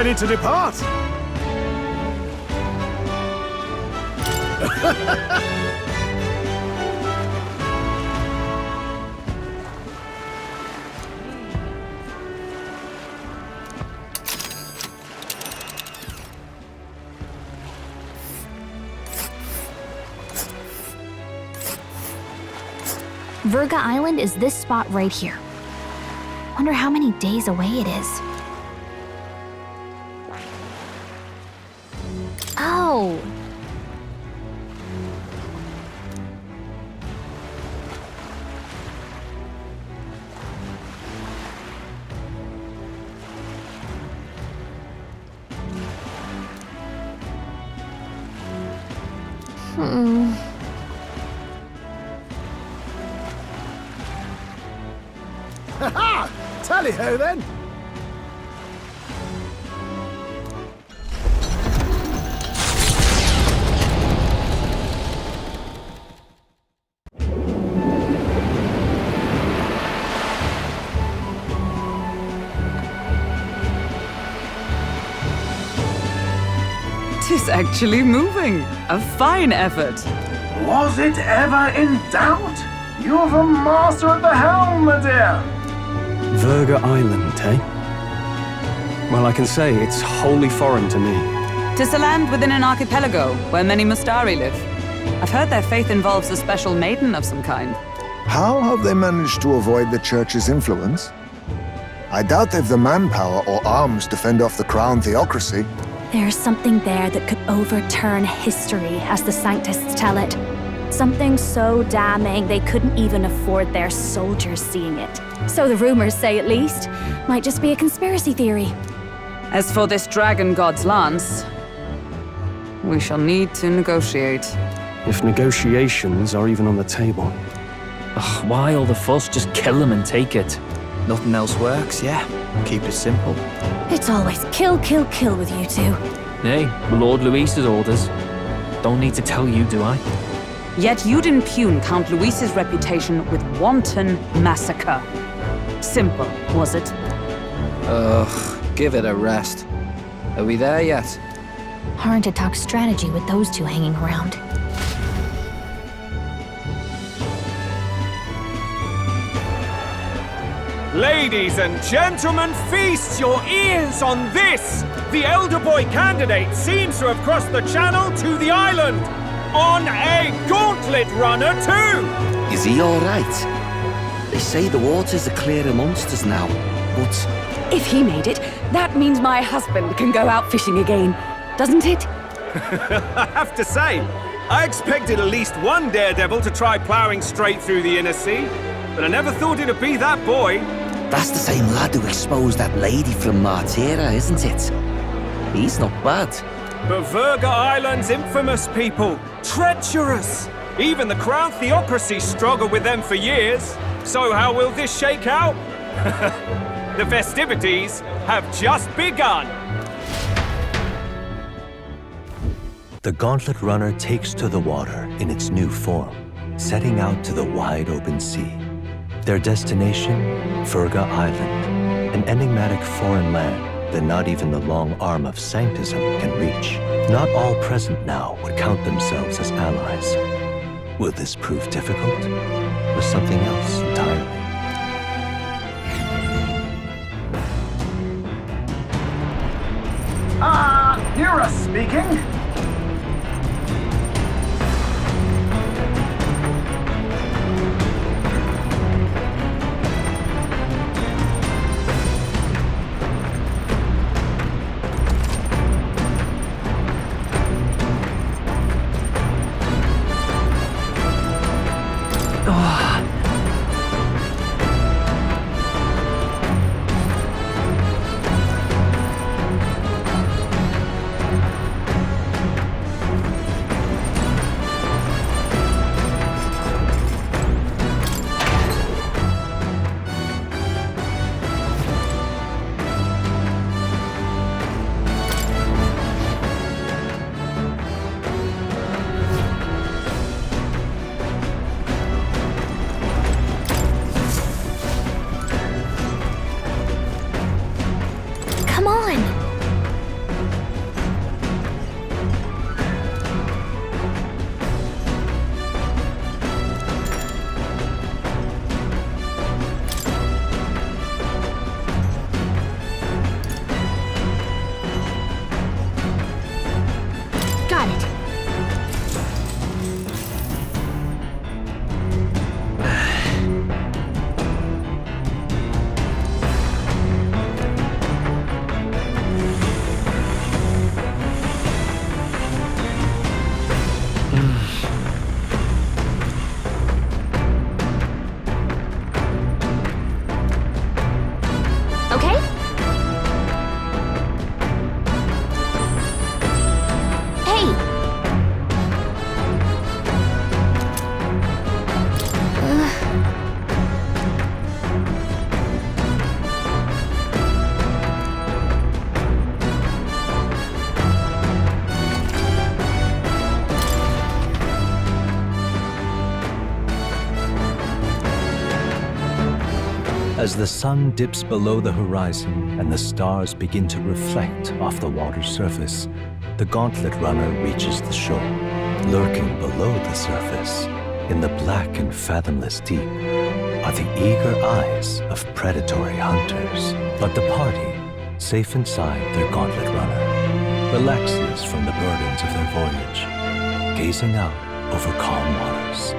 ready to depart. Virga Island is this spot right here. Wonder how many days away it is. Oh. Ha-ha! Tally-ho then! Tis actually moving. A fine effort. Was it ever in doubt? You're the master at the helm, my dear. Virga Island, eh? Well, I can say it's wholly foreign to me. 'Tis a land within an archipelago where many Mustari live. I've heard their faith involves a special maiden of some kind. How have they managed to avoid the Church's influence? I doubt they've the manpower or arms to fend off the crown theocracy. There's something there that could overturn history, as the Sanctists tell it. Something so damning they couldn't even afford their soldiers seeing it. So the rumors say, at least. Might just be a conspiracy theory. As for this dragon god's lance, we shall need to negotiate. If negotiations are even on the table. Ugh, why all the fuss? Just kill them and take it. Nothing else works, yeah. Keep it simple. It's always kill, kill, kill with you two. Hey, Lord Luis's orders. Don't need to tell you, do I? Yet you'd impugn Count Luis's reputation with wanton massacre. Simple, was it? Ugh, give it a rest. Are we there yet? Hard to talk strategy with those two hanging around. Ladies and gentlemen, feast your ears on this! The elder boy candidate seems to have crossed the channel to the island! On a gauntlet runner too! Is he alright? They say the waters are clear amongst us now, but... If he made it, that means my husband can go out fishing again, doesn't it? I have to say, I expected at least one daredevil to try ploughing straight through the inner sea, but I never thought it'd be that boy. That's the same lad who exposed that lady from Martira, isn't it? He's not bad. But Virga Island's infamous people, treacherous. Even the crown theocracy struggled with them for years. So how will this shake out? The festivities have just begun. The Gauntlet Runner takes to the water in its new form, setting out to the wide open sea. Their destination, Virga Island, an enigmatic foreign land that not even the long arm of Sanctism can reach. Not all present now would count themselves as allies. Will this prove difficult, or something else entirely? Hira speaking. As the sun dips below the horizon and the stars begin to reflect off the water's surface, the Gauntlet Runner reaches the shore. Lurking below the surface, in the black and fathomless deep, are the eager eyes of predatory hunters. But the party, safe inside their Gauntlet Runner, relaxes from the burdens of their voyage, gazing out over calm waters.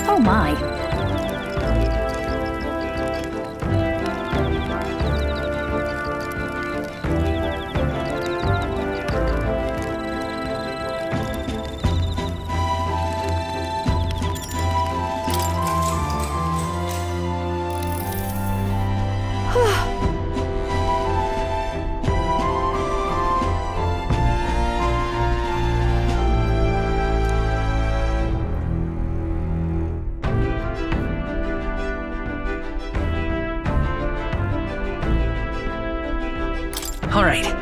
Oh my. All right.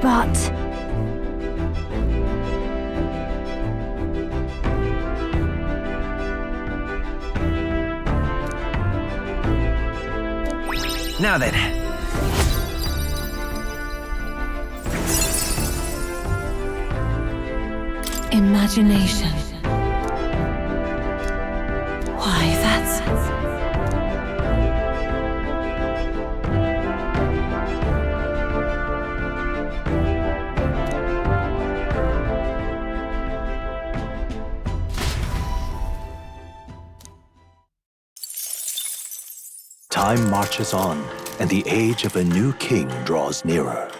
But... Now then. Imagination. Why, that's... Time marches on, and the age of a new king draws nearer.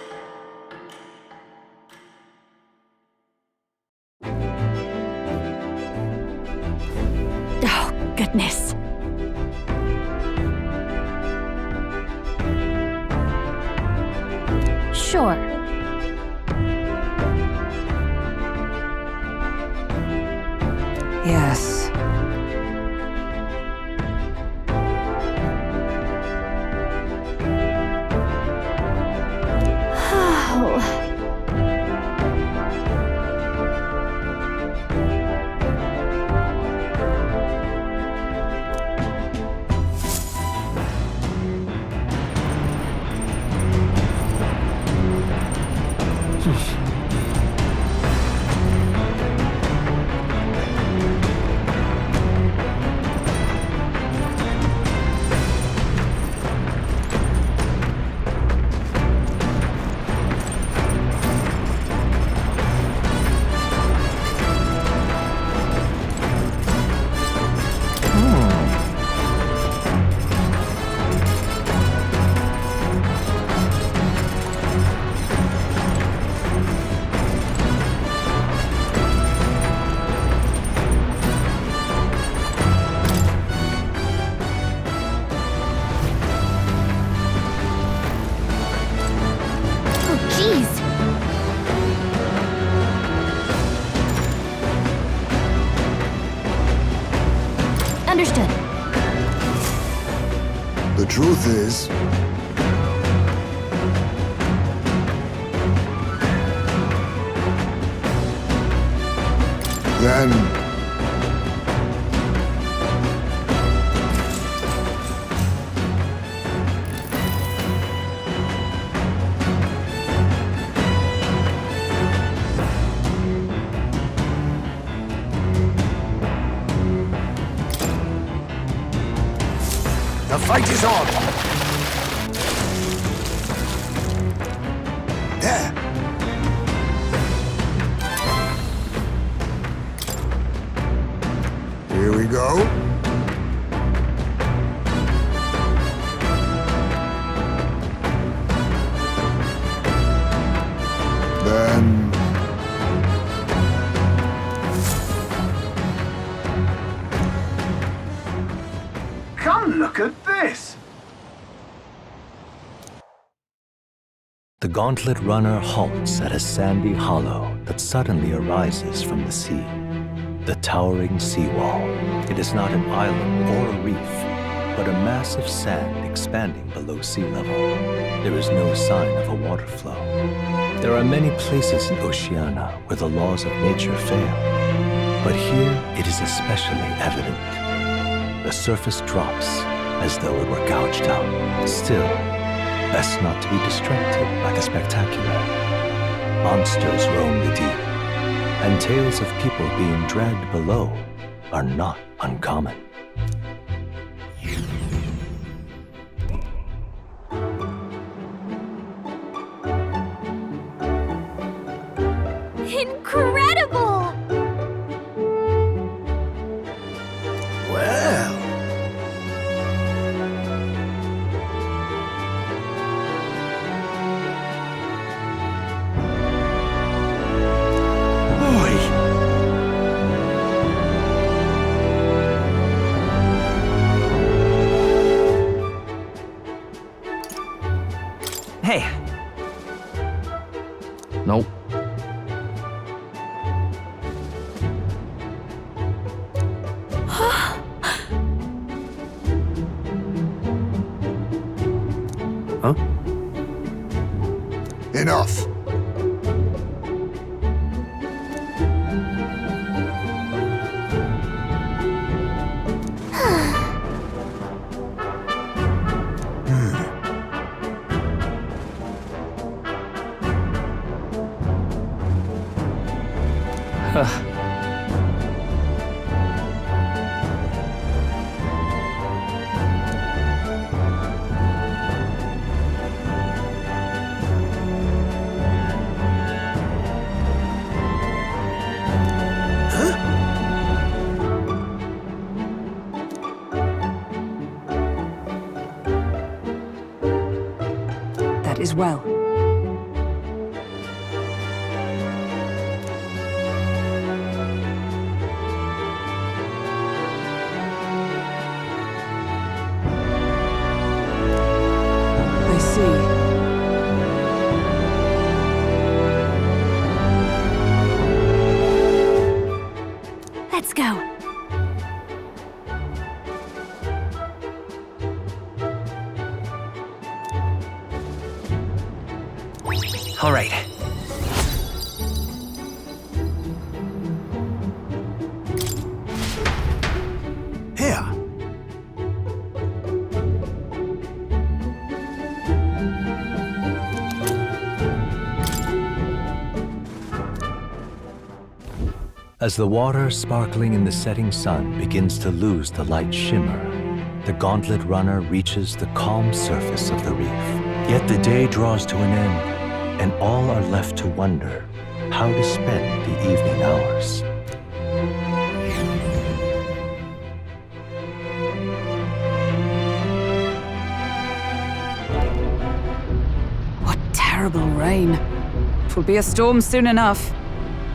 Oh, goodness. Sure. Yes. Understood. The truth is, then the fight is on. There. Here we go. Then... Come look at this! The gauntlet runner halts at a sandy hollow that suddenly arises from the sea. The towering seawall. It is not an island or a reef, but a mass of sand expanding below sea level. There is no sign of a water flow. There are many places in Oceania where the laws of nature fail, but here it is especially evident. The surface drops as though it were gouged out. Still, best not to be distracted by the spectacular. Monsters roam the deep, and tales of people being dragged below are not uncommon. Incredible! Well, Hey, Nope. Huh? Enough. That is well. I see. Let's go. all right. here. As the water sparkling in the setting sun begins to lose the light shimmer, the gauntlet runner reaches the calm surface of the reef. Yet the day draws to an end, and all are left to wonder how to spend the evening hours. What terrible rain. It will be a storm soon enough.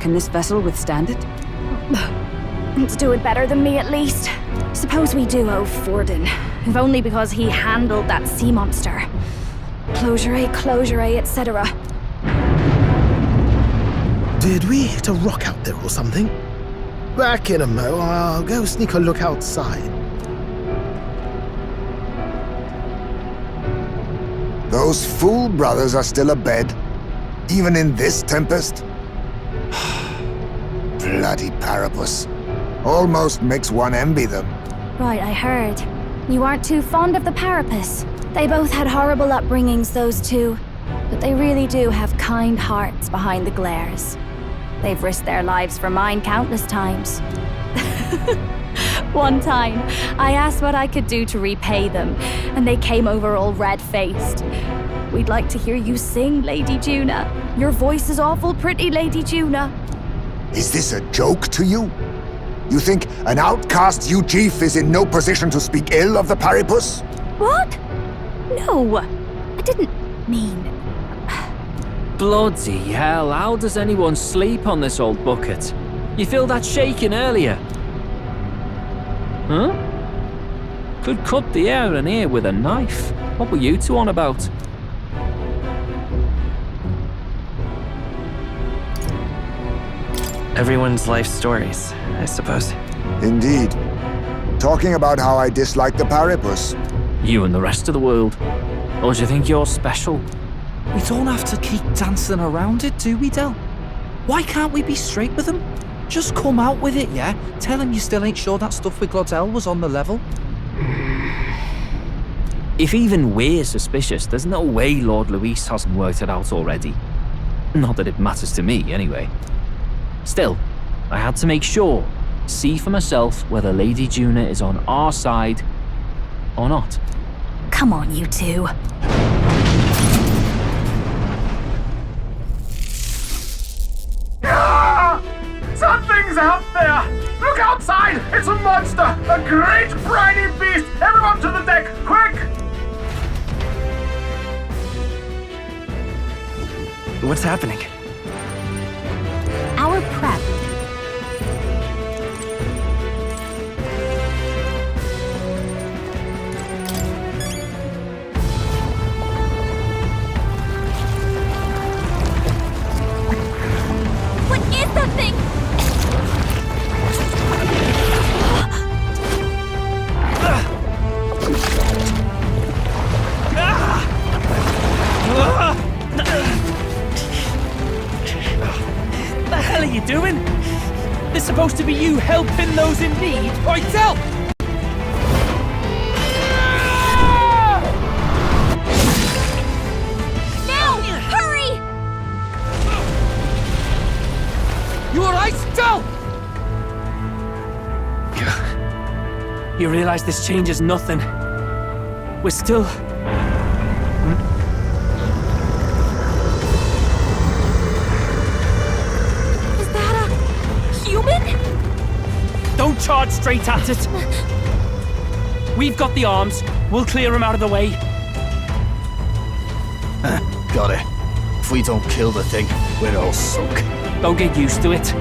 Can this vessel withstand it? It's doing better than me, at least. Suppose we do owe Forden, if only because he handled that sea monster. Closure, etc. Did we hit a rock out there or something? Back in a mo, I'll go sneak a look outside. Those fool brothers are still abed, even in this tempest. Bloody Parapus. Almost makes one envy them. Right, I heard. You aren't too fond of the Parapus. They both had horrible upbringings, those two. But they really do have kind hearts behind the glares. They've risked their lives for mine countless times. One time, I asked what I could do to repay them, and they came over all red-faced. We'd like to hear you sing, Lady Juna. Your voice is awful pretty, Lady Juna. Is this a joke to you? You think an outcast Chief is in no position to speak ill of the Paripus? What? No, I didn't mean... Bloody hell, how does anyone sleep on this old bucket? You feel that shaking earlier? Huh? Could cut the air in here with a knife. What were you two on about? Everyone's life stories, I suppose. Indeed. Talking about how I dislike the Paripus. You and the rest of the world. Or do you think you're special? We don't have to keep dancing around it, do we, Del? Why can't we be straight with him? Just come out with it, yeah? Tell him you still ain't sure that stuff with Glodell was on the level. If even we're suspicious, there's no way Lord Luis hasn't worked it out already. Not that it matters to me, anyway. Still, I had to make sure, see for myself whether Lady Juna is on our side or not. Come on, you two. Ah! Something's out there! Look outside! It's a monster! A great briny beast! Everyone to the deck! Quick! What's happening? Our prep. What is that thing? The hell are you doing? It's supposed to be you helping those in need. Right, Del! Now! Hurry! You alright, Del? You realize this changes nothing. We're still... Don't charge straight at it. We've got the arms. We'll clear him out of the way. Got it. If we don't kill the thing, we're all sunk. Don't get used to it.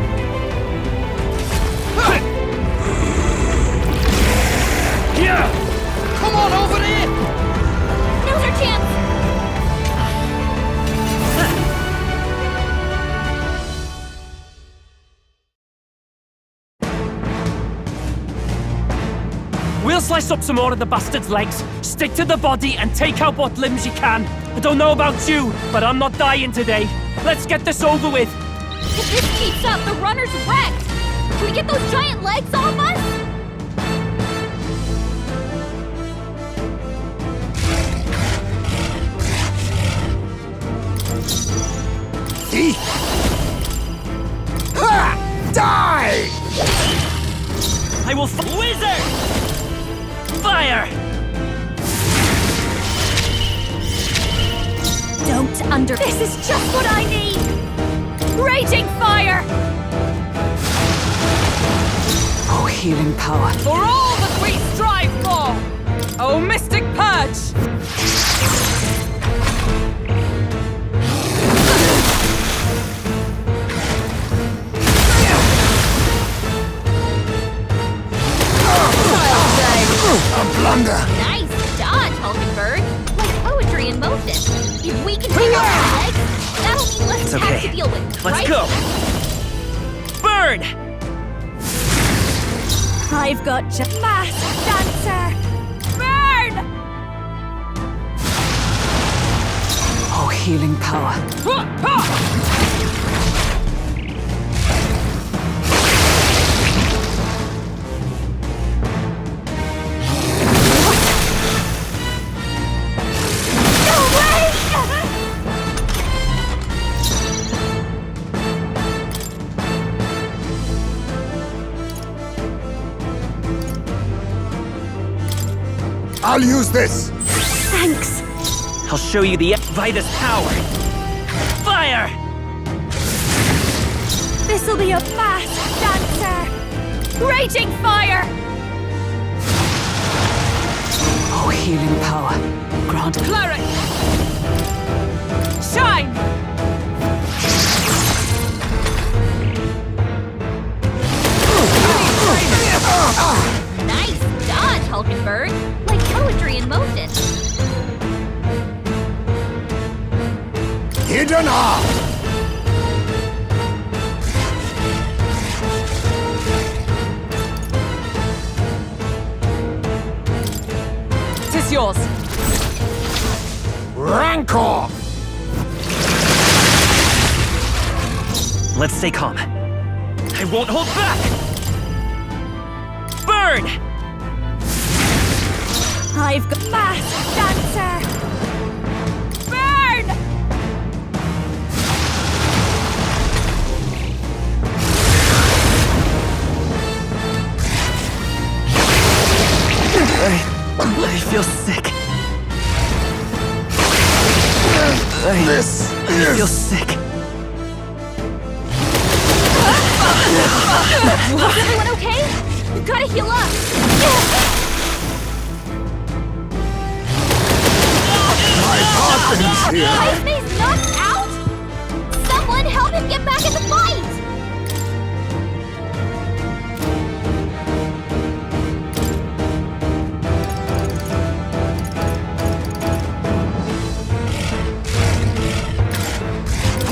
Yeah! Come on over here! Now's our chance! We'll slice up some more of the bastard's legs, stick to the body, and take out what limbs you can. I don't know about you, but I'm not dying today. Let's get this over with. If this keeps up, the runner's wrecked! Can we get those giant legs off us? Ha! Die! I will wizard! Fire! Don't This is just what I need! Raging fire! Oh, healing power. For all that we strive for! Oh, mystic purge! A blunder! Nice dodge, Hulkenberg. Like poetry in motion. If we can take out the legs, that'll mean less It's attacks okay. to deal with, Let's right? go! Burn! I've got mass dancer! Burn! Oh, healing power. I'll use this! Thanks. I'll show you the Vitus power. Fire! This'll be a mass dancer! Raging fire! Oh, healing power. Grant Cleric! Shine! Nice dodge, Hulkenberg! Like poetry in motion. Hidden arm! Tis yours. Rancor! Let's stay calm. I won't hold back! Burn! I've got fast dancer! Burn! I feel sick. I feel sick. Is everyone okay? You gotta heal up! Iceman's knocked out? Someone help him get back in the fight!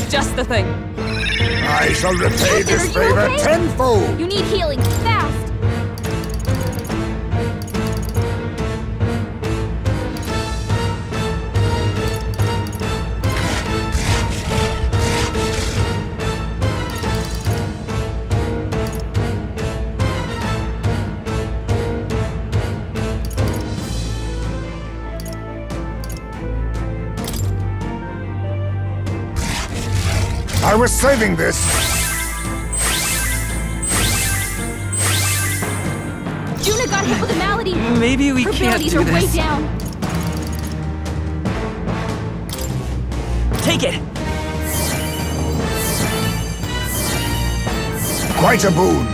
Just the thing. I shall repay this favor tenfold! You need healing, fast! I was saving this! Juna got hit with a malady! Maybe we Her can't abilities do are way this. down! Take it! Quite a boon!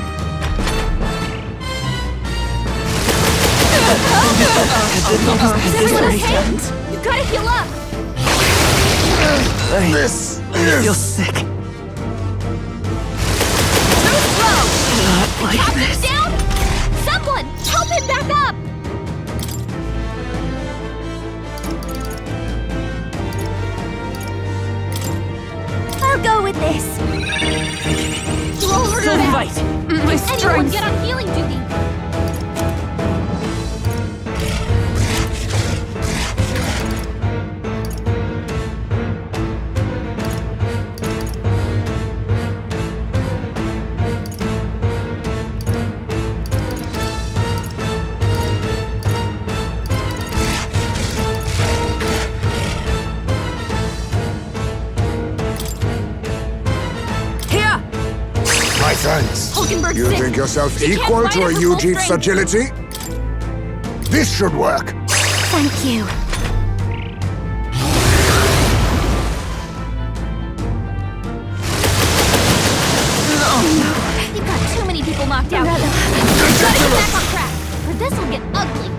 Is everyone okay? You gotta heal up! This I feel sick. Too slow! Not like Top him this. down! Someone, help him back up! I'll go with this. Throw her Still back. fight. My Anyone strength. get on healing duty. Here! My thanks. Hulkenberg's You sick. think yourself She can't equal fight to at a her full Eugene's strength. agility? This should work. Thank you. You've got too many people knocked out. Gotta get back on track, or this'll get ugly.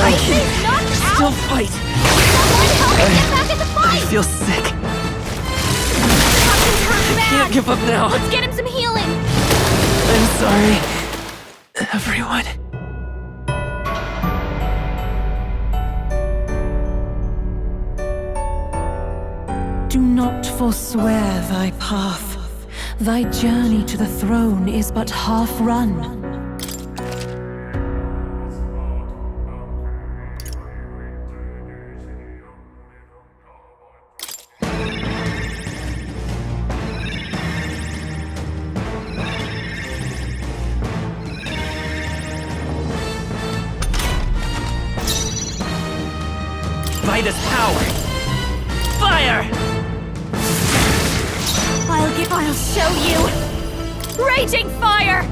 Iceman's knocked Still out. fight. Someone help him get back in the I fight. feel sick. Captain's hurt bad. Can't give up now. Let's get him some healing. I'm sorry, everyone. Do not forswear thy path. Thy journey to the throne is but half run. Vitus power. Fire! I'll show you. Raging fire.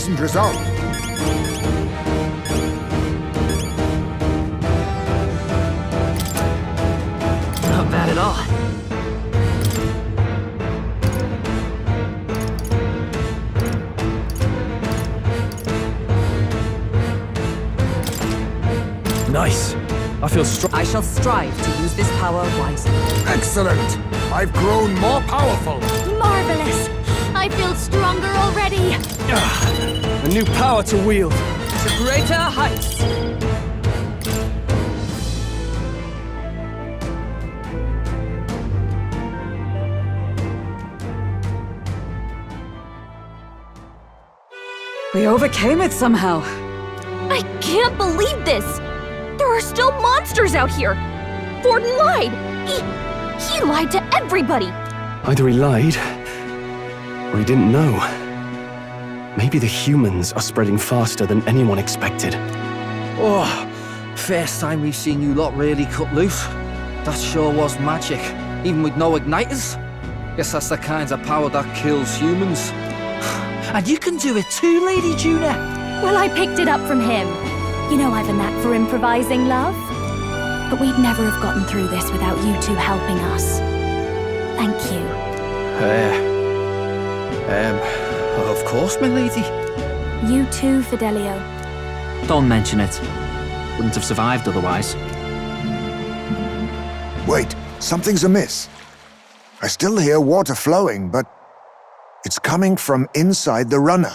decent result. Not bad at all. Nice. I feel strong. I shall strive to use this power wisely. Excellent! I've grown more powerful. Marvelous! I feel stronger already. A new power to wield. To greater heights. We overcame it somehow. I can't believe this! There are still monsters out here! Forden lied! He lied to everybody! Either he lied, or he didn't know. Maybe the humans are spreading faster than anyone expected. Oh, first time we've seen you lot really cut loose. That sure was magic, even with no igniters. Guess that's the kind of power that kills humans. And you can do it too, Lady Juna. Well, I picked it up from him. You know I've a knack for improvising, love. But we'd never have gotten through this without you two helping us. Thank you. Of course, my lady. You too, Fidelio. Don't mention it. Wouldn't have survived otherwise. Wait, something's amiss. I still hear water flowing, but it's coming from inside the runner.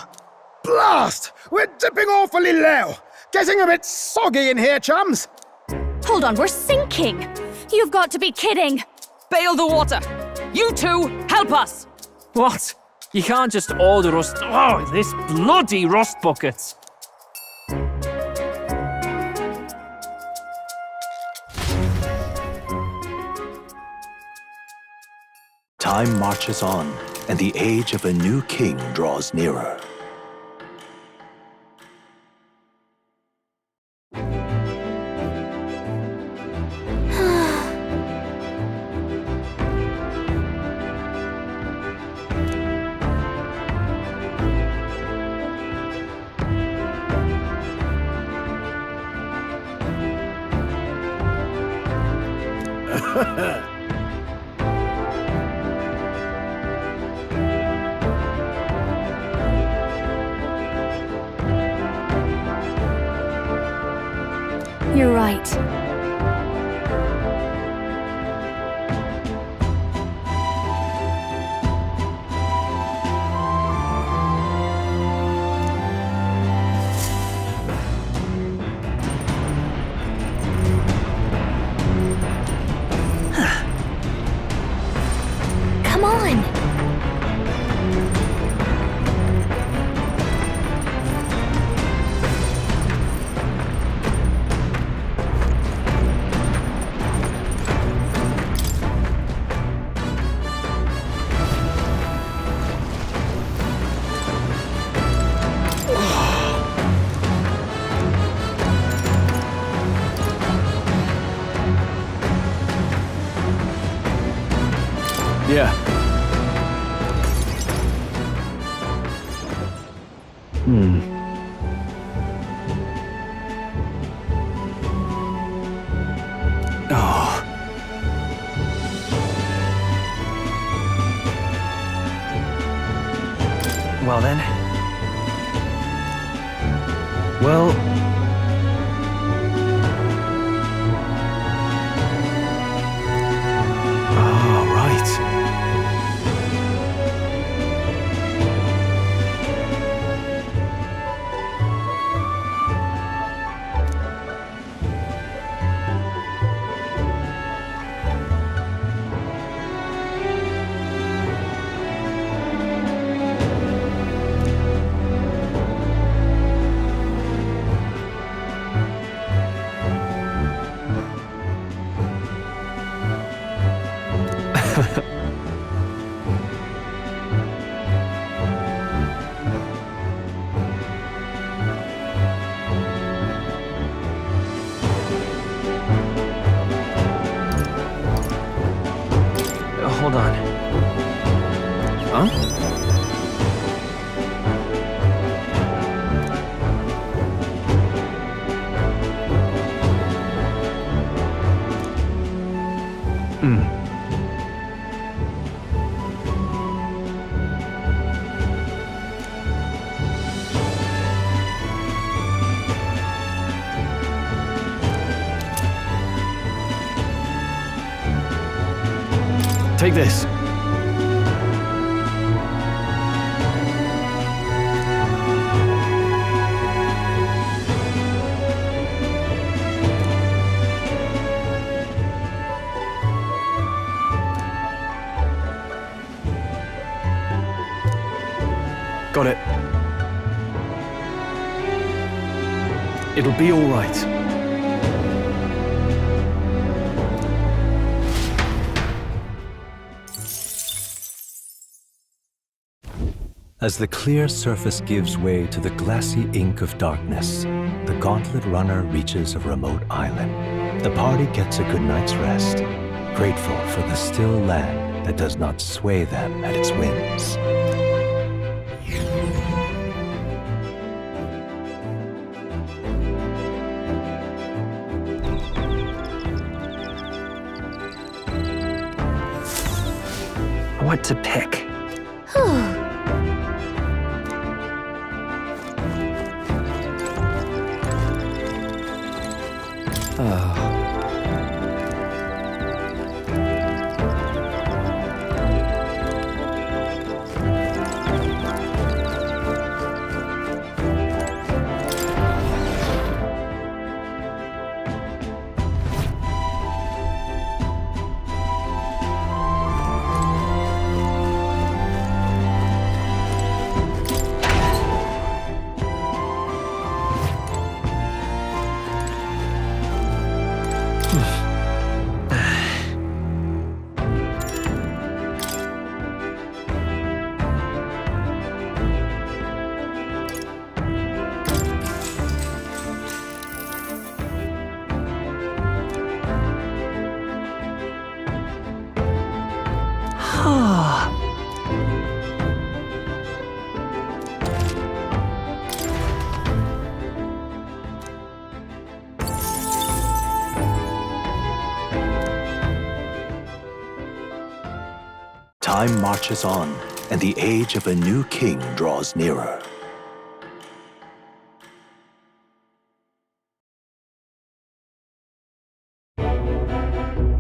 Blast! We're dipping awfully low. Getting a bit soggy in here, chums. Hold on, we're sinking! You've got to be kidding! Bail the water! You two, help us! What? You can't just order us... Oh, this bloody rust bucket! Time marches on, and the age of a new king draws nearer. You're right. Come on! Yeah. Oh. Well then. Well... Oh, right. Hold on. Huh? Take this. Got it. It'll be all right. As the clear surface gives way to the glassy ink of darkness, the Gauntlet Runner reaches a remote island. The party gets a good night's rest, grateful for the still land that does not sway them at its whims. What to pick? Time marches on, and the age of a new king draws nearer.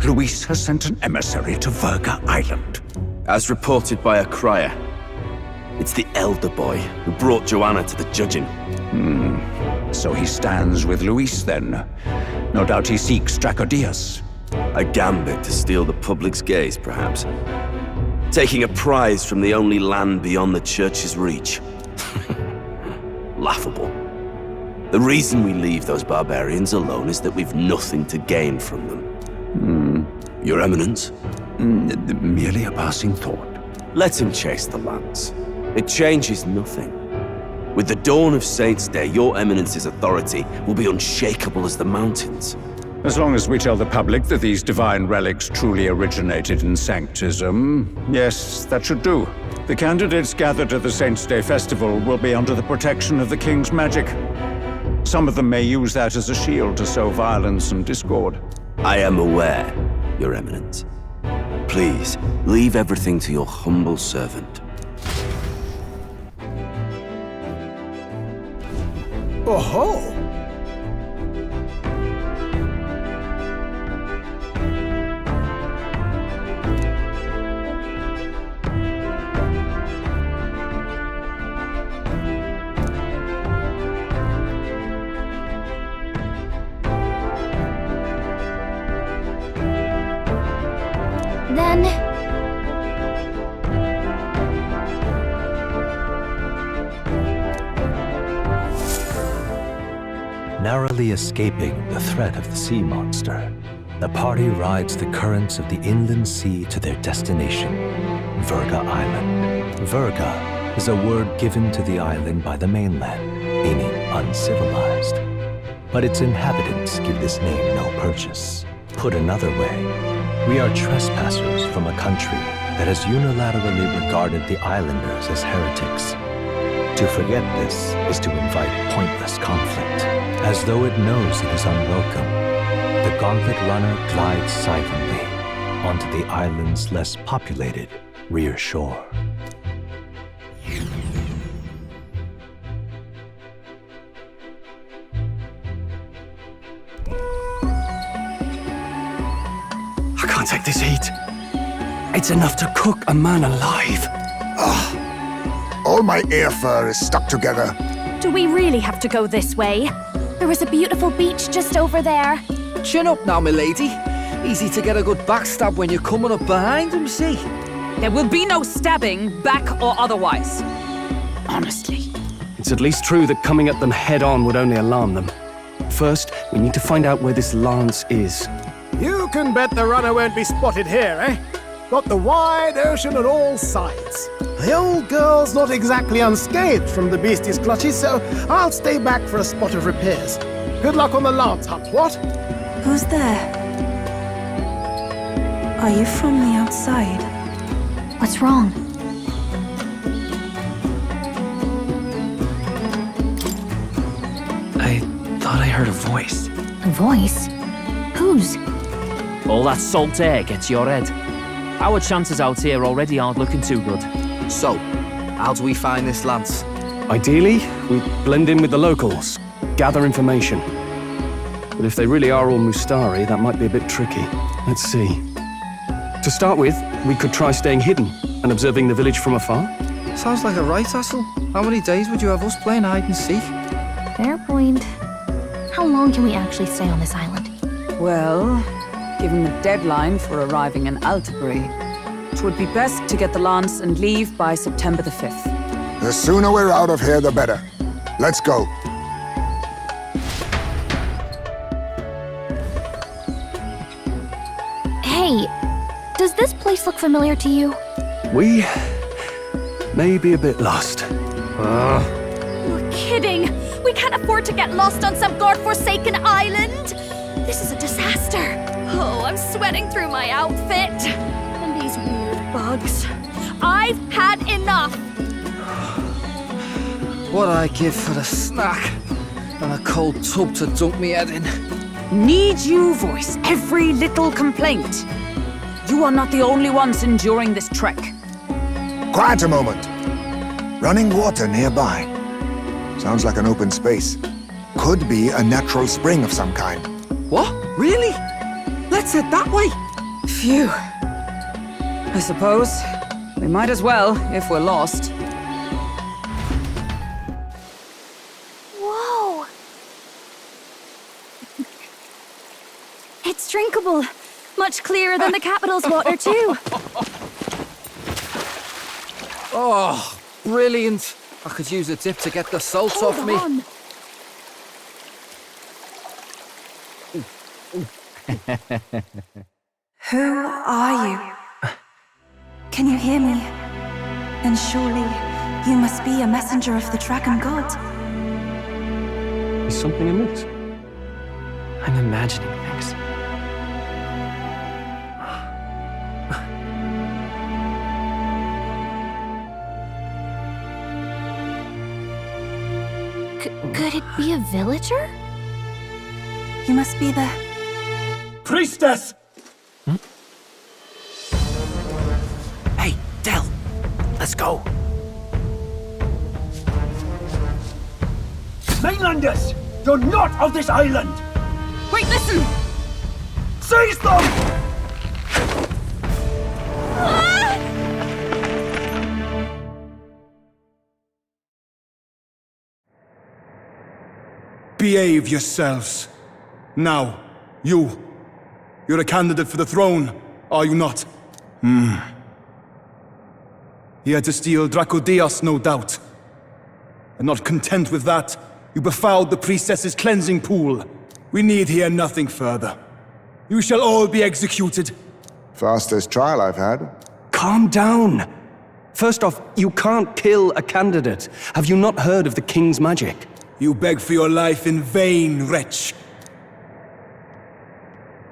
Luis has sent an emissary to Verga Island. As reported by a crier. It's the elder boy who brought Joanna to the judging. So he stands with Luis then. No doubt he seeks Dracodius. A gambit to steal the public's gaze, perhaps. Taking a prize from the only land beyond the church's reach. Laughable. The reason we leave those barbarians alone is that we've nothing to gain from them. Your Eminence? Merely a passing thought. Let him chase the lands. It changes nothing. With the dawn of Saints' Day, your Eminence's authority will be unshakable as the mountains. As long as we tell the public that these divine relics truly originated in Sanctism, yes, that should do. The candidates gathered at the Saints' Day Festival will be under the protection of the King's magic. Some of them may use that as a shield to sow violence and discord. I am aware, Your Eminence. Please, leave everything to your humble servant. Oh-ho! Then... Narrowly escaping the threat of the sea monster, the party rides the currents of the inland sea to their destination, Verga Island. Verga is a word given to the island by the mainland, meaning uncivilized. But its inhabitants give this name no purchase. Put another way, we are trespassers from a country that has unilaterally regarded the islanders as heretics. To forget this is to invite pointless conflict. As though it knows it is unwelcome, the Gauntlet Runner glides silently onto the island's less populated rear shore. I can't take this heat. It's enough to cook a man alive. All my ear fur is stuck together. Do we really have to go this way? There was a beautiful beach just over there. Chin up now, milady. Easy to get a good backstab when you're coming up behind him, see? There will be no stabbing, back or otherwise. Honestly. It's at least true that coming at them head-on would only alarm them. First, we need to find out where this lance is. You can bet the runner won't be spotted here, eh? Got the wide ocean on all sides. The old girl's not exactly unscathed from the beastie's clutches, so I'll stay back for a spot of repairs. Good luck on the lance hunt, what? Who's there? Are you from the outside? What's wrong? I thought I heard a voice. A voice? Whose? All that salt air gets your head. Our chances out here already aren't looking too good. So, how do we find this lance? Ideally, we blend in with the locals, gather information. But if they really are all Mustari, that might be a bit tricky. Let's see. To start with, we could try staying hidden and observing the village from afar. Sounds like a right hassle. How many days would you have us playing hide and seek? Fair point. How long can we actually stay on this island? Well, given the deadline for arriving in Altabury, it would be best to get the lance and leave by September the 5th. The sooner we're out of here, the better. Let's go. Hey, does this place look familiar to you? We may be a bit lost. You're kidding! We can't afford to get lost on some godforsaken island! This is a disaster! Oh, I'm sweating through my outfit. And these weird bugs. I've had enough! What I give for a snack and a cold tub to dunk me head in. Need you voice every little complaint. You are not the only ones enduring this trek. Quiet a moment. Running water nearby. Sounds like an open space. Could be a natural spring of some kind. What? Really? Let's head that way. Phew. I suppose we might as well if we're lost. Whoa! It's drinkable. Much clearer than the capital's water, too. Oh, brilliant. I could use a dip to get the salt off me. On. Who are you? Can you hear me? Then surely you must be a messenger of the dragon god. Is something amiss? I'm imagining things. Could it be a villager? You must be the... Priestess! Hey, Del, let's go. Mainlanders! You're not of this island! Wait, listen! Seize them! Behave yourselves. Now, you're a candidate for the throne, are you not? He had to steal Dracodias, no doubt. And not content with that, you befouled the priestess's cleansing pool. We need hear nothing further. You shall all be executed. Fastest trial I've had. Calm down. First off, you can't kill a candidate. Have you not heard of the king's magic? You beg for your life in vain, wretch.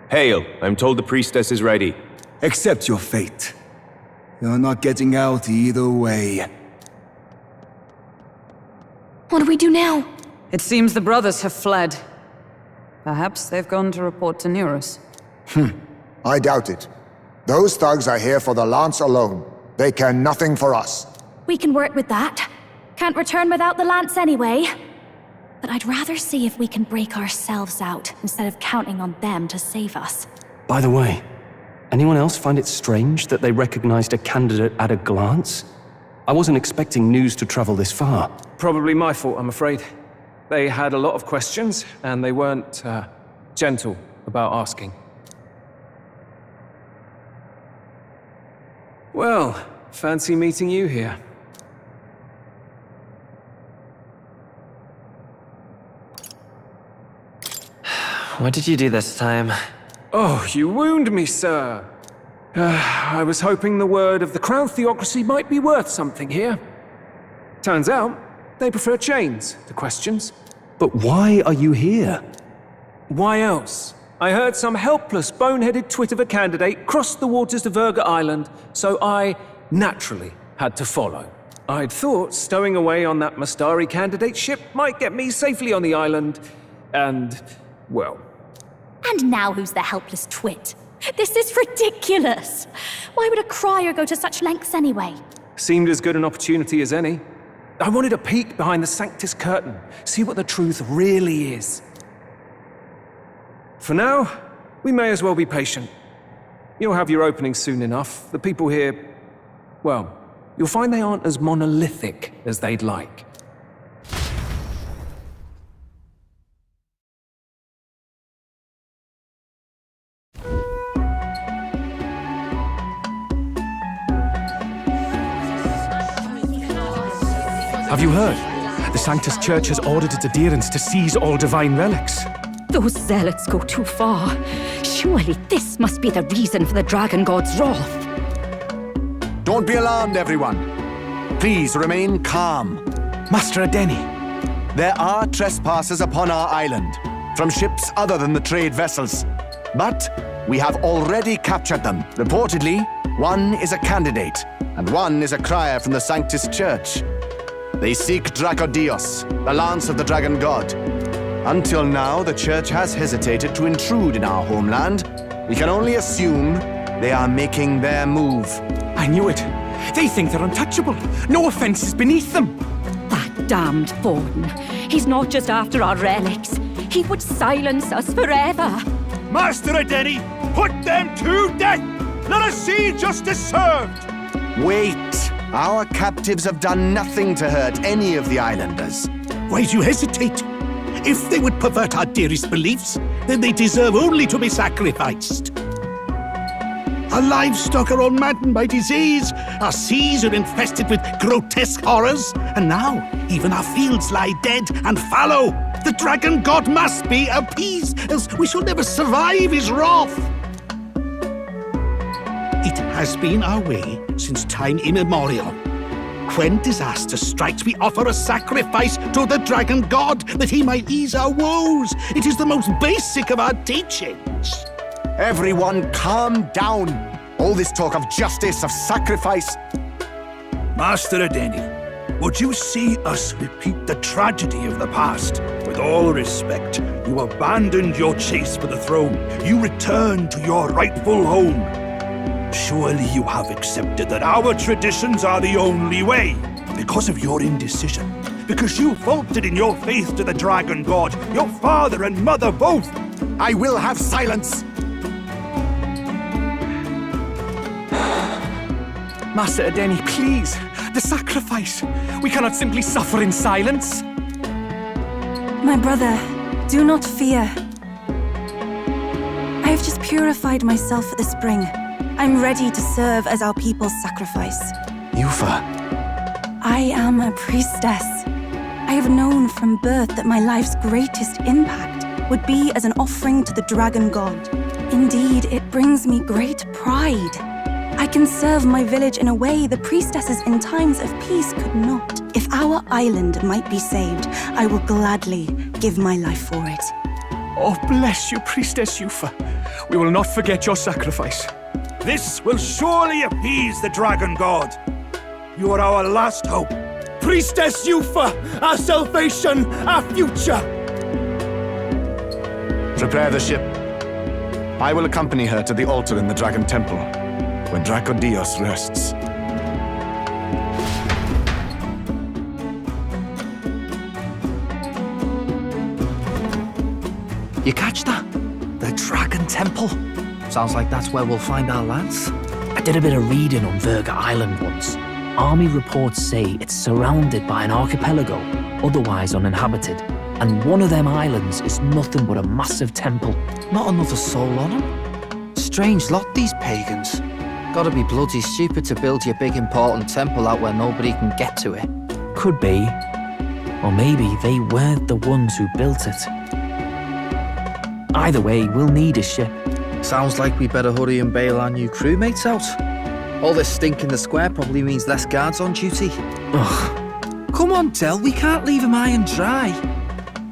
Hail, I'm told the priestess is ready. Accept your fate. You're not getting out either way. What do we do now? It seems the brothers have fled. Perhaps they've gone to report to Neurus. I doubt it. Those thugs are here for the lance alone. They care nothing for us. We can work with that. Can't return without the lance anyway. But I'd rather see if we can break ourselves out, instead of counting on them to save us. By the way, Anyone else find it strange that they recognized a candidate at a glance? I wasn't expecting news to travel this far. Probably my fault, I'm afraid. They had a lot of questions, and they weren't, gentle about asking. Well, fancy meeting you here. What did you do this time? Oh, you wound me, sir. I was hoping the word of the Crown Theocracy might be worth something here. Turns out, they prefer chains to questions. But why are you here? Why else? I heard some helpless, boneheaded twit of a candidate crossed the waters of Urga Island, so I, naturally, had to follow. I'd thought stowing away on that Mastari candidate ship might get me safely on the island, and, well... And now who's the helpless twit? This is ridiculous! Why would a crier go to such lengths anyway? Seemed as good an opportunity as any. I wanted a peek behind the Sanctus curtain, see what the truth really is. For now, we may as well be patient. You'll have your opening soon enough. The people here, well, you'll find they aren't as monolithic as they'd like. Have you heard? The Sanctus Church has ordered its adherents to seize all divine relics. Those zealots go too far. Surely this must be the reason for the Dragon God's wrath. Don't be alarmed, everyone. Please remain calm. Master Adeni. There are trespassers upon our island, from ships other than the trade vessels. But we have already captured them. Reportedly, one is a candidate, and one is a crier from the Sanctus Church. They seek Dracodios, the lance of the Dragon God. Until now, the Church has hesitated to intrude in our homeland. We can only assume they are making their move. I knew it. They think they're untouchable. No offense is beneath them. That damned Borden. He's not just after our relics. He would silence us forever. Master Adeni, put them to death! Let us see justice served! Wait! Our captives have done nothing to hurt any of the islanders. Why do you hesitate? If they would pervert our dearest beliefs, then they deserve only to be sacrificed. Our livestock are all maddened by disease, our seas are infested with grotesque horrors, and now even our fields lie dead and fallow. The Dragon God must be appeased, else we shall never survive his wrath. It has been our way since time immemorial. When disaster strikes, we offer a sacrifice to the Dragon God that he might ease our woes. It is the most basic of our teachings. Everyone calm down. All this talk of justice, of sacrifice. Master Adeni, would you see us repeat the tragedy of the past? With all respect, you abandoned your chase for the throne. You returned to your rightful home. Surely you have accepted that our traditions are the only way. Because of your indecision. Because you faltered in your faith to the Dragon God. Your father and mother both. I will have silence. Master Adeni, please. The sacrifice. We cannot simply suffer in silence. My brother, do not fear. I have just purified myself for the spring. I'm ready to serve as our people's sacrifice. Yufa. I am a priestess. I have known from birth that my life's greatest impact would be as an offering to the Dragon God. Indeed, it brings me great pride. I can serve my village in a way the priestesses in times of peace could not. If our island might be saved, I will gladly give my life for it. Oh, bless you, Priestess Yufa. We will not forget your sacrifice. This will surely appease the Dragon God. You are our last hope. Priestess Yufa, our salvation, our future. Prepare the ship. I will accompany her to the altar in the Dragon Temple, where Dracodios rests. You catch that? The Dragon Temple. Sounds like that's where we'll find our lads. I did a bit of reading on Virga Island once. Army reports say it's surrounded by an archipelago, otherwise uninhabited. And one of them islands is nothing but a massive temple. Not another soul on them. Strange lot, these pagans. Gotta be bloody stupid to build your big important temple out where nobody can get to it. Could be. Or maybe they weren't the ones who built it. Either way, we'll need a ship. Sounds like we better hurry and bail our new crewmates out. All this stink in the square probably means less guards on duty. Ugh. Come on, Del, we can't leave them high and dry.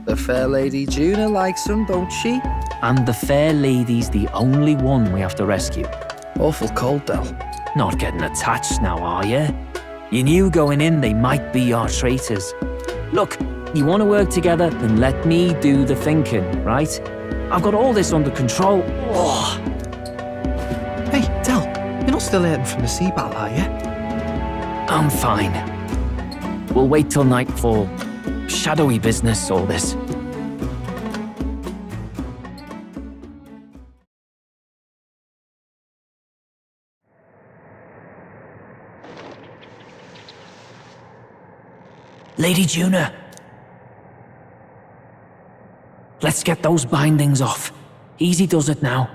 The fair lady Juna likes them, don't she? And the fair lady's the only one we have to rescue. Awful cold, Del. Not getting attached now, are you? You knew going in they might be our traitors. Look, you want to work together, then let me do the thinking, right? I've got all this under control. Oh. Hey, Del, you're not still hurting from the sea battle, are you? I'm fine. We'll wait till nightfall. Shadowy business, all this. Lady Juna. Let's get those bindings off. Easy does it now.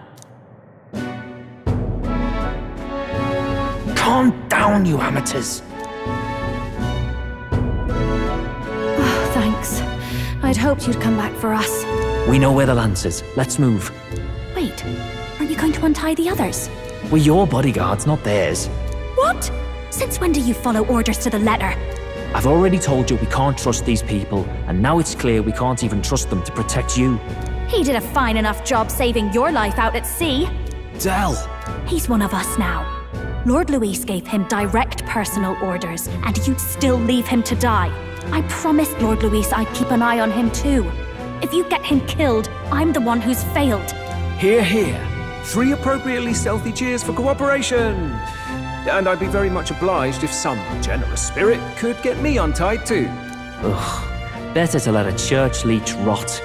Calm down, you amateurs. Oh, thanks. I'd hoped you'd come back for us. We know where the lance is. Let's move. Wait, aren't you going to untie the others? We're your bodyguards, not theirs. What? Since when do you follow orders to the letter? I've already told you we can't trust these people, and now it's clear we can't even trust them to protect you. He did a fine enough job saving your life out at sea. Del! He's one of us now. Lord Luis gave him direct personal orders, and you'd still leave him to die. I promised Lord Luis I'd keep an eye on him too. If you get him killed, I'm the one who's failed. Hear, hear. 3 appropriately stealthy cheers for cooperation. And I'd be very much obliged if some generous spirit could get me untied too. Ugh, better to let a church leech rot.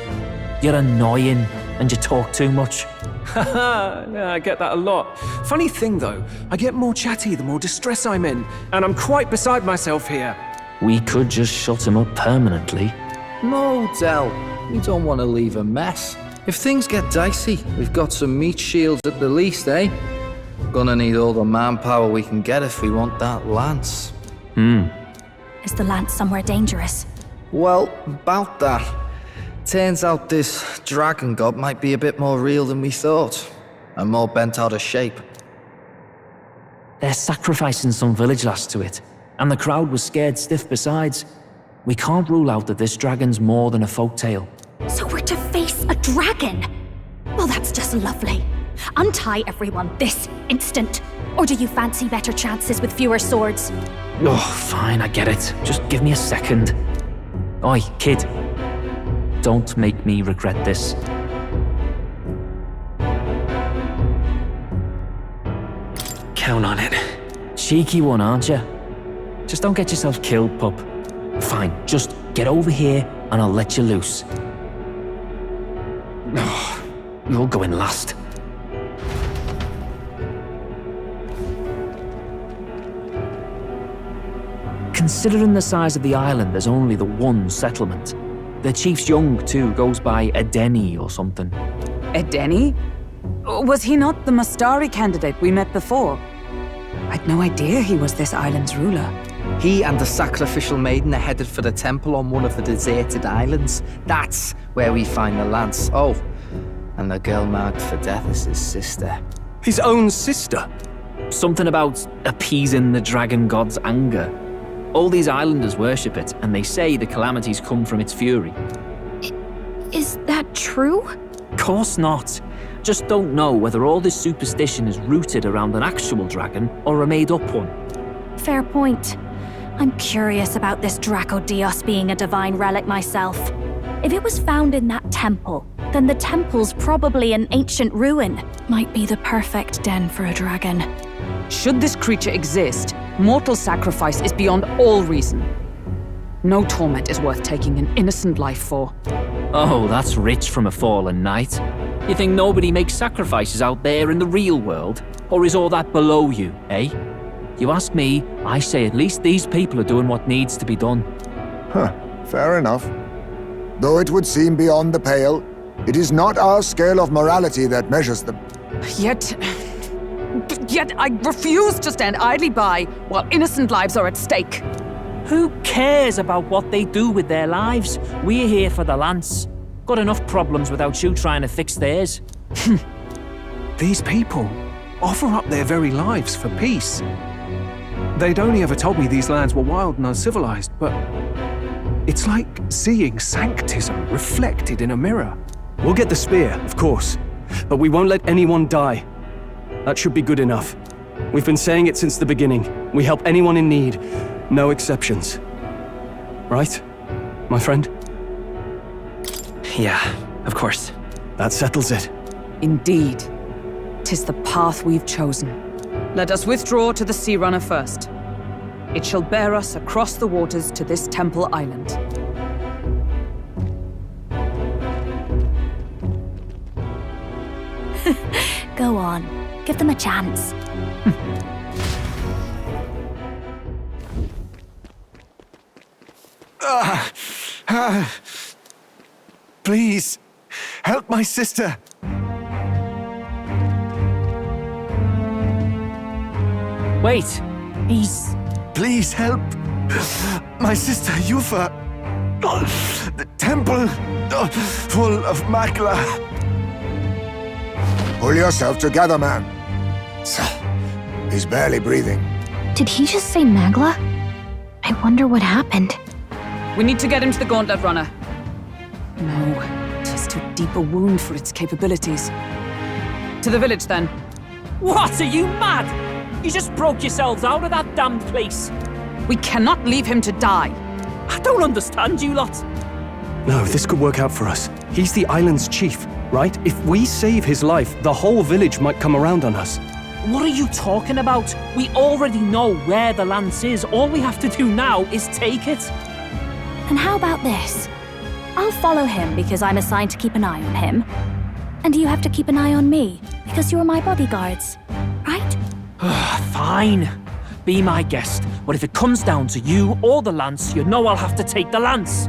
You're annoying, and you talk too much. Haha, yeah, I get that a lot. Funny thing though, I get more chatty the more distress I'm in, and I'm quite beside myself here. We could just shut him up permanently. No, Del. We don't want to leave a mess. If things get dicey, we've got some meat shields at the least, eh? Gonna need all the manpower we can get if we want that lance. Is the lance somewhere dangerous? Well, about that. Turns out this dragon god might be a bit more real than we thought, and more bent out of shape. They're sacrificing some village lass to it, and the crowd was scared stiff besides. We can't rule out that this dragon's more than a folktale. So we're to face a dragon? Well, that's just lovely. Untie everyone this instant. Or do you fancy better chances with fewer swords? Oh, fine, I get it. Just give me a second. Oi, kid. Don't make me regret this. Count on it. Cheeky one, aren't you? Just don't get yourself killed, pup. Fine, just get over here and I'll let you loose. Oh, you're going last. Considering the size of the island, there's only the one settlement. The chief's young, too, goes by Edeni or something. Edeni? Was he not the Mustari candidate we met before? I'd no idea he was this island's ruler. He and the sacrificial maiden are headed for the temple on one of the deserted islands. That's where we find the lance. Oh, and the girl marked for death is his sister. His own sister? Something about appeasing the dragon god's anger. All these islanders worship it, and they say the calamities come from its fury. Is that true? Course not. Just don't know whether all this superstition is rooted around an actual dragon or a made-up one. Fair point. I'm curious about this Draco Dios being a divine relic myself. If it was found in that temple, then the temple's probably an ancient ruin. Might be the perfect den for a dragon. Should this creature exist, mortal sacrifice is beyond all reason. No torment is worth taking an innocent life for. Oh, that's rich from a fallen knight. You think nobody makes sacrifices out there in the real world? Or is all that below you, eh? You ask me, I say at least these people are doing what needs to be done. Huh, fair enough. Though it would seem beyond the pale, it is not our scale of morality that measures them. Yet I refuse to stand idly by while innocent lives are at stake. Who cares about what they do with their lives? We're here for the Lance. Got enough problems without you trying to fix theirs. These people offer up their very lives for peace. They'd only ever told me these lands were wild and uncivilized, but it's like seeing sanctism reflected in a mirror. We'll get the spear, of course, but we won't let anyone die. That should be good enough. We've been saying it since the beginning. We help anyone in need, no exceptions. Right, my friend? Yeah, of course. That settles it. Indeed. 'Tis the path we've chosen. Let us withdraw to the Sea Runner first. It shall bear us across the waters to this temple island. Go on. Give them a chance. Please, help my sister. Wait, he's... Please help my sister Yufa. The temple full of Magla. Pull yourself together, man. He's barely breathing. Did he just say Magla? I wonder what happened. We need to get him to the Gauntlet Runner. No, 'tis too deep a wound for its capabilities. To the village, then. What, are you mad? You just broke yourselves out of that damned place. We cannot leave him to die. I don't understand you lot. No, this could work out for us. He's the island's chief, right? If we save his life, the whole village might come around on us. What are you talking about? We already know where the Lance is. All we have to do now is take it. And how about this? I'll follow him because I'm assigned to keep an eye on him. And you have to keep an eye on me because you're my bodyguards, right? Fine. Be my guest. But if it comes down to you or the Lance, you know I'll have to take the Lance.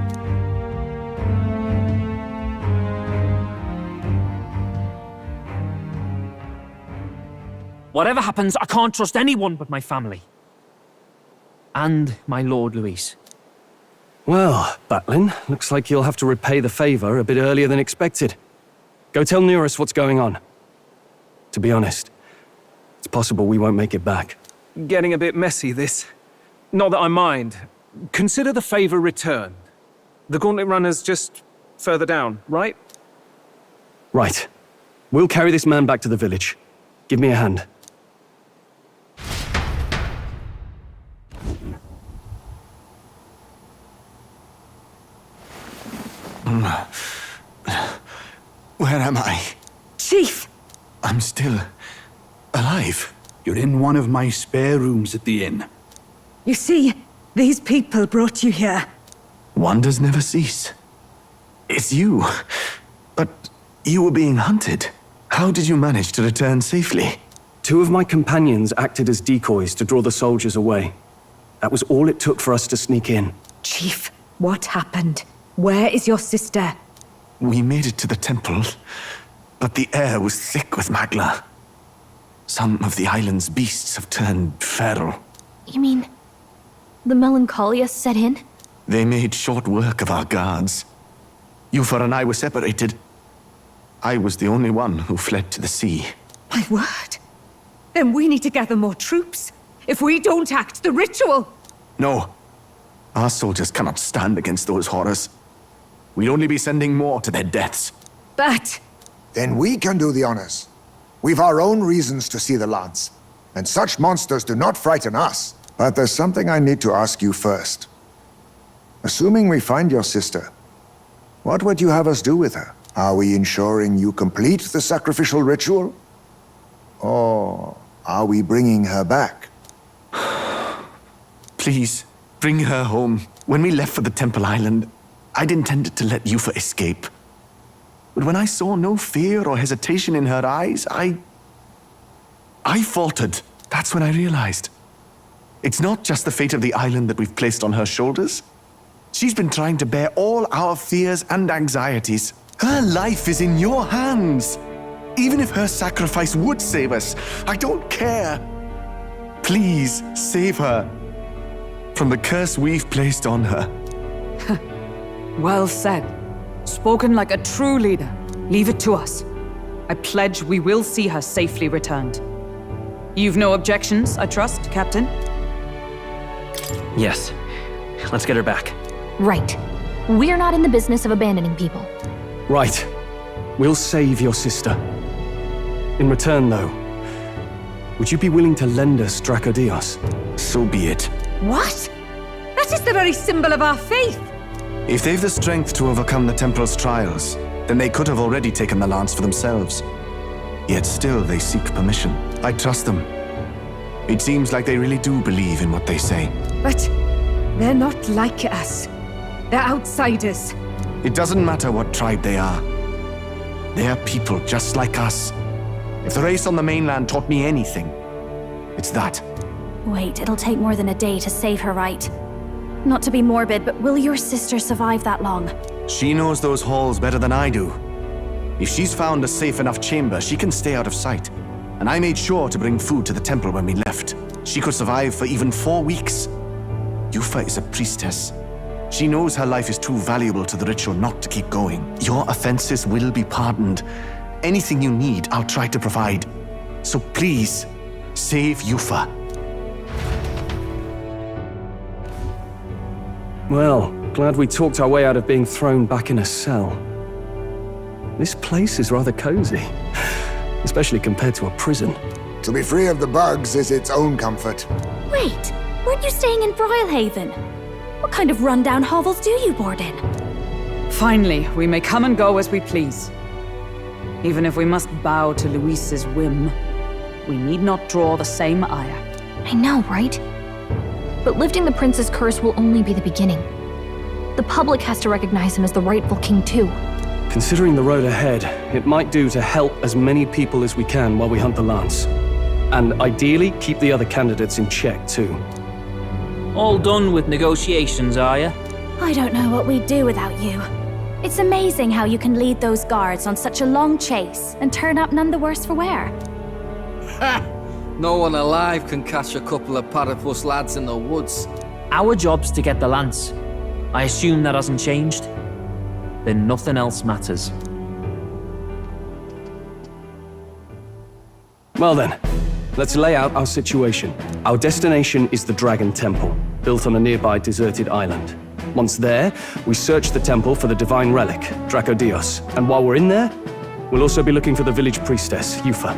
Whatever happens, I can't trust anyone but my family. And my Lord Luis. Well, Batlin, looks like you'll have to repay the favor a bit earlier than expected. Go tell Nearest what's going on. To be honest, it's possible we won't make it back. Getting a bit messy, this. Not that I mind. Consider the favor returned. The Gauntlet Runner's just further down, right? Right. We'll carry this man back to the village. Give me a hand. Where am I? Chief! I'm still alive. You're in one of my spare rooms at the inn. You see, these people brought you here. Wonders never cease. It's you. But you were being hunted. How did you manage to return safely? 2 of my companions acted as decoys to draw the soldiers away. That was all it took for us to sneak in. Chief, what happened? Where is your sister? We made it to the temple, but the air was thick with Magla. Some of the island's beasts have turned feral. You mean the melancholia set in? They made short work of our guards. Yufa and I were separated. I was the only one who fled to the sea. My word. Then we need to gather more troops. If we don't act, the ritual... No. Our soldiers cannot stand against those horrors. We'd only be sending more to their deaths. But... Then we can do the honors. We've our own reasons to see the Lance. And such monsters do not frighten us. But there's something I need to ask you first. Assuming we find your sister, what would you have us do with her? Are we ensuring you complete the sacrificial ritual? Or are we bringing her back? Please, bring her home. When we left for the Temple Island, I'd intended to let Yufa escape. But when I saw no fear or hesitation in her eyes, I faltered. That's when I realized. It's not just the fate of the island that we've placed on her shoulders. She's been trying to bear all our fears and anxieties. Her life is in your hands. Even if her sacrifice would save us, I don't care. Please, save her from the curse we've placed on her. Well said. Spoken like a true leader. Leave it to us. I pledge we will see her safely returned. You've no objections, I trust, Captain? Yes. Let's get her back. Right. We're not in the business of abandoning people. Right. We'll save your sister. In return, though, would you be willing to lend us Dracodios? So be it. What? That is the very symbol of our faith! If they've the strength to overcome the Templars' trials, then they could have already taken the lance for themselves. Yet still they seek permission. I trust them. It seems like they really do believe in what they say. But they're not like us. They're outsiders. It doesn't matter what tribe they are. They are people just like us. If the race on the mainland taught me anything, it's that. Wait, it'll take more than a day to save her, right? Not to be morbid, but will your sister survive that long? She knows those halls better than I do. If she's found a safe enough chamber, she can stay out of sight. And I made sure to bring food to the temple when we left. She could survive for even 4 weeks. Yufa is a priestess. She knows her life is too valuable to the ritual not to keep going. Your offenses will be pardoned. Anything you need, I'll try to provide. So please, save Yufa. Well, glad we talked our way out of being thrown back in a cell. This place is rather cozy, especially compared to a prison. To be free of the bugs is its own comfort. Wait, weren't you staying in Broilhaven? What kind of rundown hovels do you board in? Finally, we may come and go as we please. Even if we must bow to Luis's whim, we need not draw the same ire. I know, right? But lifting the prince's curse will only be the beginning. The public has to recognize him as the rightful king too. Considering the road ahead, it might do to help as many people as we can while we hunt the lance. And ideally, keep the other candidates in check too. All done with negotiations, are you? I don't know what we'd do without you. It's amazing how you can lead those guards on such a long chase and turn up none the worse for wear. Ha! No one alive can catch a couple of platypus lads in the woods. Our job's to get the lance. I assume that hasn't changed? Then nothing else matters. Well then, let's lay out our situation. Our destination is the Dragon Temple, built on a nearby deserted island. Once there, we search the temple for the divine relic, Dracodios. And while we're in there, we'll also be looking for the village priestess, Yufa.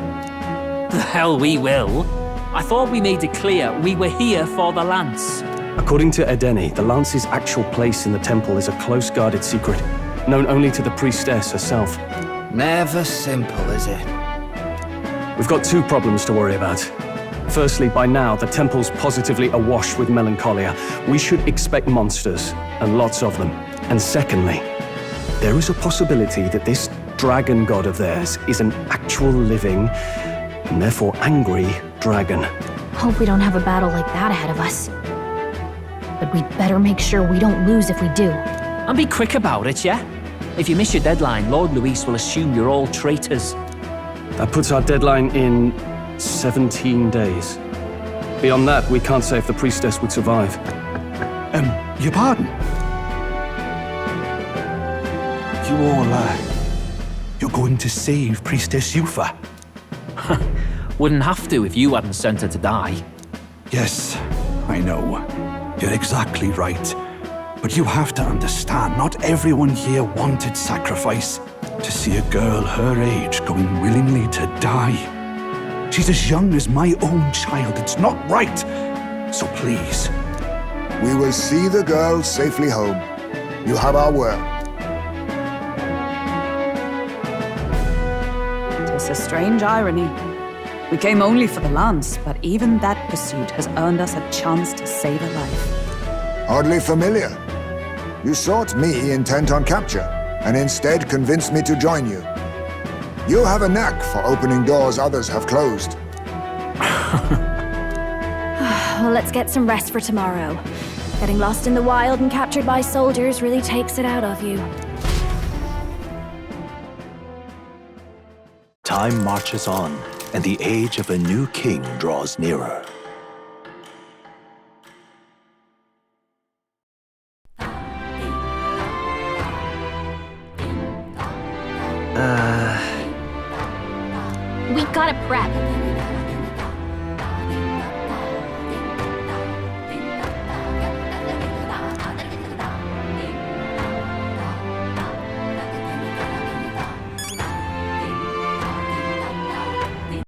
The hell we will. I thought we made it clear we were here for the lance. According to Edeni, the lance's actual place in the temple is a close-guarded secret, known only to the priestess herself. Never simple, is it? We've got 2 problems to worry about. Firstly, by now, the temple's positively awash with melancholia. We should expect monsters, and lots of them. And secondly, there is a possibility that this dragon god of theirs is an actual living, and therefore angry, dragon. Hope we don't have a battle like that ahead of us. But we'd better make sure we don't lose if we do. And be quick about it, yeah? If you miss your deadline, Lord Luis will assume you're all traitors. That puts our deadline in 17 days. Beyond that, we can't say if the priestess would survive. Your pardon? You're going to save Priestess Yufa? Wouldn't have to if you hadn't sent her to die. Yes, I know. You're exactly right. But you have to understand, not everyone here wanted sacrifice. To see a girl her age going willingly to die. She's as young as my own child. It's not right. So please. We will see the girl safely home. You have our word. It's a strange irony. We came only for the lance, but even that pursuit has earned us a chance to save a life. Oddly familiar. You sought me intent on capture. and instead convinced me to join you. You have a knack for opening doors others have closed. Well, let's get some rest for tomorrow. Getting lost in the wild and captured by soldiers really takes it out of you. Time marches on, and the age of a new king draws nearer. We gotta prep.